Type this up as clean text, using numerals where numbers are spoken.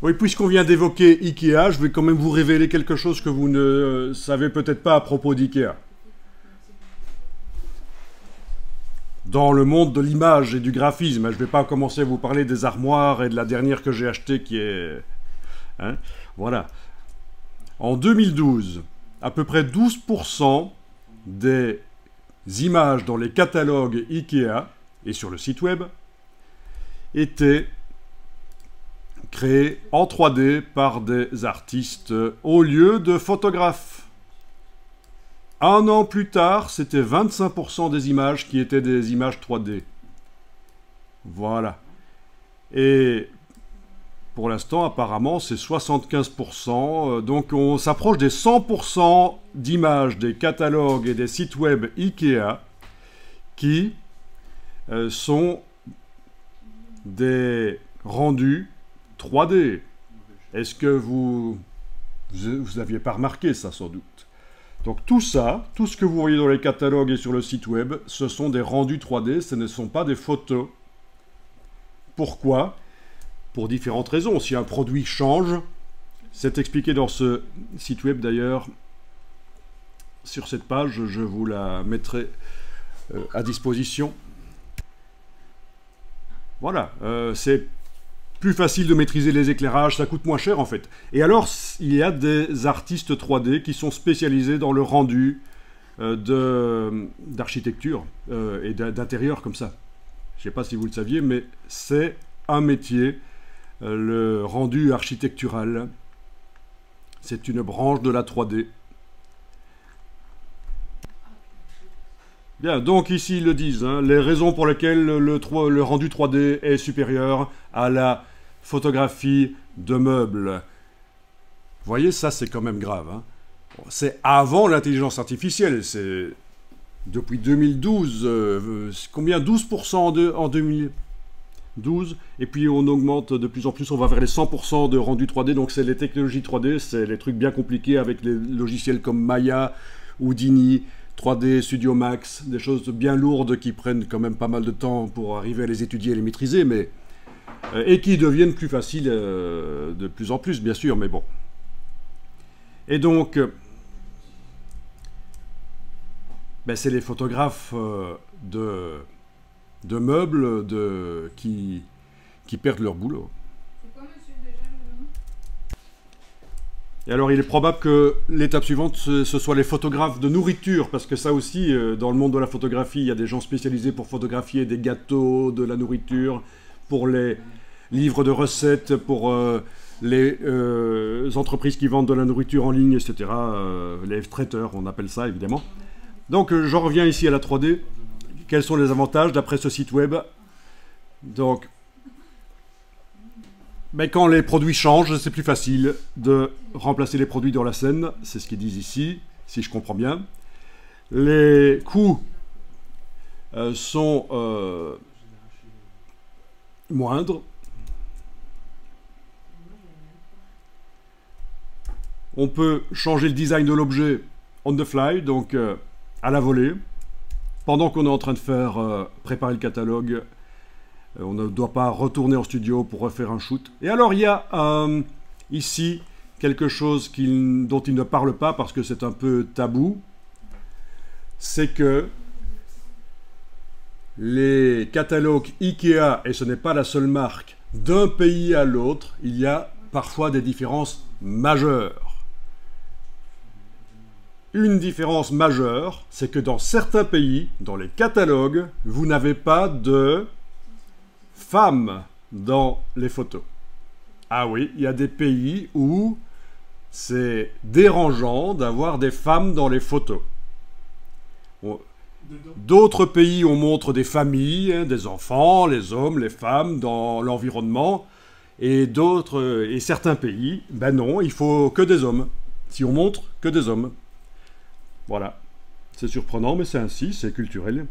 Oui, puisqu'on vient d'évoquer Ikea, je vais quand même vous révéler quelque chose que vous ne savez peut-être pas à propos d'Ikea. Dans le monde de l'image et du graphisme, je ne vais pas commencer à vous parler des armoires et de la dernière que j'ai achetée qui est... Hein, voilà. En 2012, à peu près 12% des images dans les catalogues Ikea et sur le site web étaient créées en 3D par des artistes au lieu de photographes. Un an plus tard, c'était 25% des images qui étaient des images 3D. Voilà. Et pour l'instant, apparemment, c'est 75%. Donc on s'approche des 100% d'images des catalogues et des sites web Ikea qui sont des rendus 3D. Est-ce que vous n'aviez pas remarqué ça, sans doute? Donc tout ça, tout ce que vous voyez dans les catalogues et sur le site web, ce sont des rendus 3D, ce ne sont pas des photos. Pourquoi? Pour différentes raisons. Si un produit change, c'est expliqué dans ce site web d'ailleurs. Sur cette page, je vous la mettrai à disposition. Voilà, c'est plus facile de maîtriser les éclairages, ça coûte moins cher en fait. Et alors, il y a des artistes 3D qui sont spécialisés dans le rendu d'architecture et d'intérieur comme ça. Je ne sais pas si vous le saviez, mais c'est un métier, le rendu architectural. C'est une branche de la 3D. Bien, donc ici ils le disent, hein, les raisons pour lesquelles le rendu 3D est supérieur à la photographie de meubles. Vous voyez, ça c'est quand même grave. Hein. C'est avant l'intelligence artificielle, c'est depuis 2012, combien? 12% en 2012, et puis on augmente de plus en plus, on va vers les 100% de rendu 3D, donc c'est les technologies 3D, c'est les trucs bien compliqués avec les logiciels comme Maya, Houdini, 3D, Studio Max, des choses bien lourdes qui prennent quand même pas mal de temps pour arriver à les étudier et les maîtriser, mais et qui deviennent plus faciles de plus en plus, bien sûr, mais bon. Et donc, ben c'est les photographes de meubles qui perdent leur boulot. C'est quoi, monsieur, déjà, le nom? Et alors, il est probable que l'étape suivante, ce soit les photographes de nourriture, parce que ça aussi, dans le monde de la photographie, il y a des gens spécialisés pour photographier des gâteaux, de la nourriture, pour les livres de recettes, pour les entreprises qui vendent de la nourriture en ligne, etc. Les traiteurs, on appelle ça, évidemment. Donc, j'en reviens ici à la 3D. Quels sont les avantages d'après ce site web? Donc, mais quand les produits changent, c'est plus facile de remplacer les produits dans la scène. C'est ce qu'ils disent ici, si je comprends bien. Les coûts sont moindres. On peut changer le design de l'objet on the fly, donc à la volée. Pendant qu'on est en train de faire préparer le catalogue, on ne doit pas retourner en studio pour refaire un shoot. Et alors il y a ici quelque chose dont il ne parle pas parce que c'est un peu tabou. C'est que les catalogues Ikea, et ce n'est pas la seule marque, d'un pays à l'autre, il y a parfois des différences majeures. Une différence majeure, c'est que dans certains pays, dans les catalogues, vous n'avez pas de femmes dans les photos. Ah oui, il y a des pays où c'est dérangeant d'avoir des femmes dans les photos. D'autres pays, on montre des familles, hein, des enfants, les hommes, les femmes dans l'environnement. Et certains pays, ben non, il faut que des hommes. Si on montre que des hommes. Voilà. C'est surprenant, mais c'est ainsi, c'est culturel.